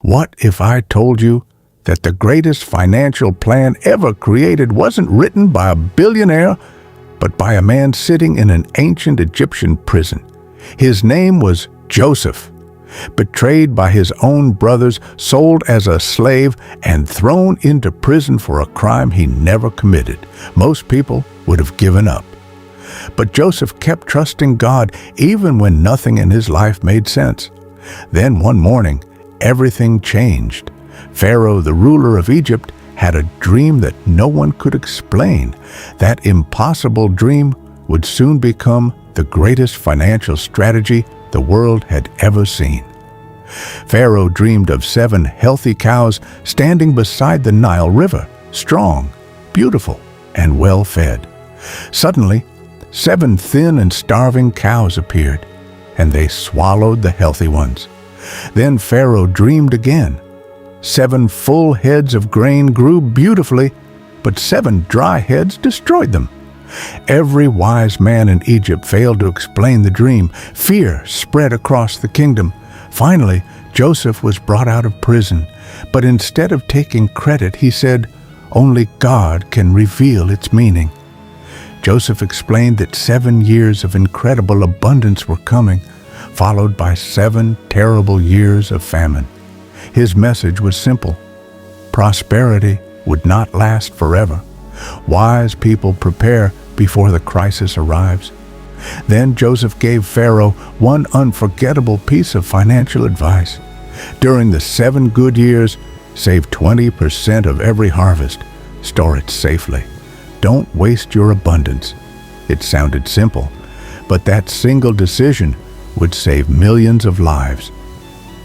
What if I told you that the greatest financial plan ever created wasn't written by a billionaire, but by a man sitting in an ancient Egyptian prison? His name was Joseph. Betrayed by his own brothers, sold as a slave, and thrown into prison for a crime he never committed. Most people would have given up. But Joseph kept trusting God even when nothing in his life made sense. Then one morning, everything changed. Pharaoh, the ruler of Egypt, had a dream that no one could explain. That impossible dream would soon become the greatest financial strategy the world had ever seen. Pharaoh dreamed of 7 healthy cows standing beside the Nile River, strong, beautiful, and well-fed. Suddenly, 7 thin and starving cows appeared, and they swallowed the healthy ones. Then Pharaoh dreamed again. 7 full heads of grain grew beautifully, but 7 dry heads destroyed them. Every wise man in Egypt failed to explain the dream. Fear spread across the kingdom. Finally, Joseph was brought out of prison, but instead of taking credit, he said, "Only God can reveal its meaning." Joseph explained that 7 years of incredible abundance were coming, followed by 7 terrible years of famine. His message was simple. Prosperity would not last forever. Wise people prepare before the crisis arrives. Then Joseph gave Pharaoh one unforgettable piece of financial advice. During the 7 good years, save 20% of every harvest. Store it safely. Don't waste your abundance. It sounded simple, but that single decision would save millions of lives.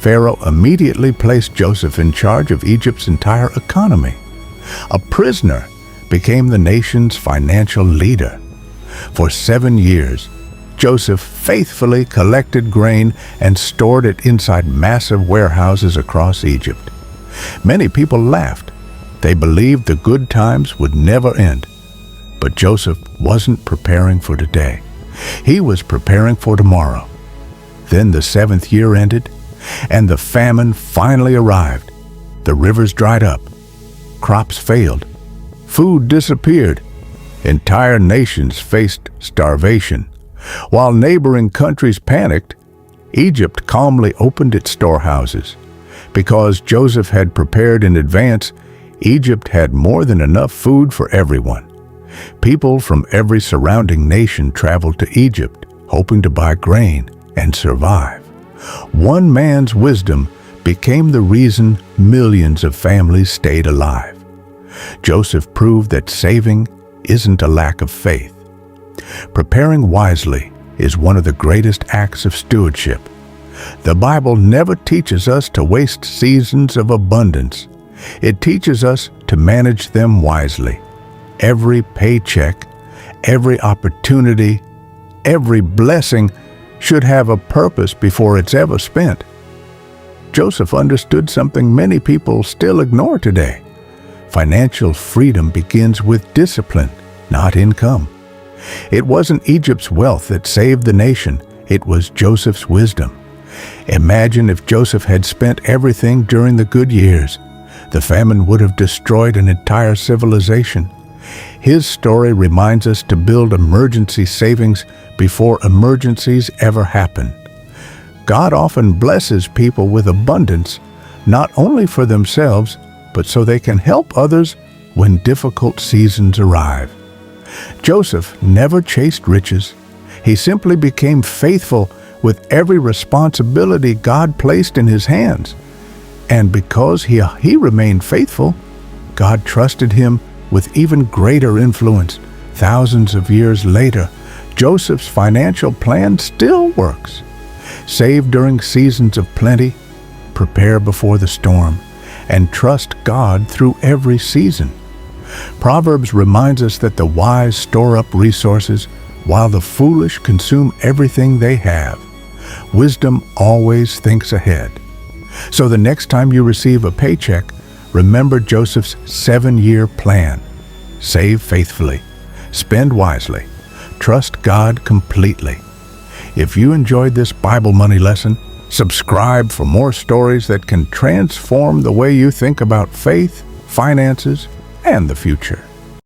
Pharaoh immediately placed Joseph in charge of Egypt's entire economy. A prisoner became the nation's financial leader. For 7 years, Joseph faithfully collected grain and stored it inside massive warehouses across Egypt. Many people laughed. They believed the good times would never end. But Joseph wasn't preparing for today. He was preparing for tomorrow. Then the 7th year ended, and the famine finally arrived. The rivers dried up. Crops failed. Food disappeared. Entire nations faced starvation. While neighboring countries panicked, Egypt calmly opened its storehouses. Because Joseph had prepared in advance, Egypt had more than enough food for everyone. People from every surrounding nation traveled to Egypt, hoping to buy grain and survive. One man's wisdom became the reason millions of families stayed alive. Joseph proved that saving isn't a lack of faith. Preparing wisely is one of the greatest acts of stewardship. The Bible never teaches us to waste seasons of abundance. It teaches us to manage them wisely. Every paycheck, every opportunity, every blessing should have a purpose before it's ever spent. Joseph understood something many people still ignore today. Financial freedom begins with discipline, not income. It wasn't Egypt's wealth that saved the nation, it was Joseph's wisdom. Imagine if Joseph had spent everything during the good years. The famine would have destroyed an entire civilization. His story reminds us to build emergency savings before emergencies ever happen. God often blesses people with abundance, not only for themselves, but so they can help others when difficult seasons arrive. Joseph never chased riches. He simply became faithful with every responsibility God placed in his hands. And because he remained faithful, God trusted him with even greater influence. Thousands of years later, Joseph's financial plan still works. Save during seasons of plenty, prepare before the storm, and trust God through every season. Proverbs reminds us that the wise store up resources while the foolish consume everything they have. Wisdom always thinks ahead. So the next time you receive a paycheck, remember Joseph's 7-year plan. Save faithfully. Spend wisely. Trust God completely. If you enjoyed this Bible Money lesson, Subscribe for more stories that can transform the way you think about faith, finances, and the future.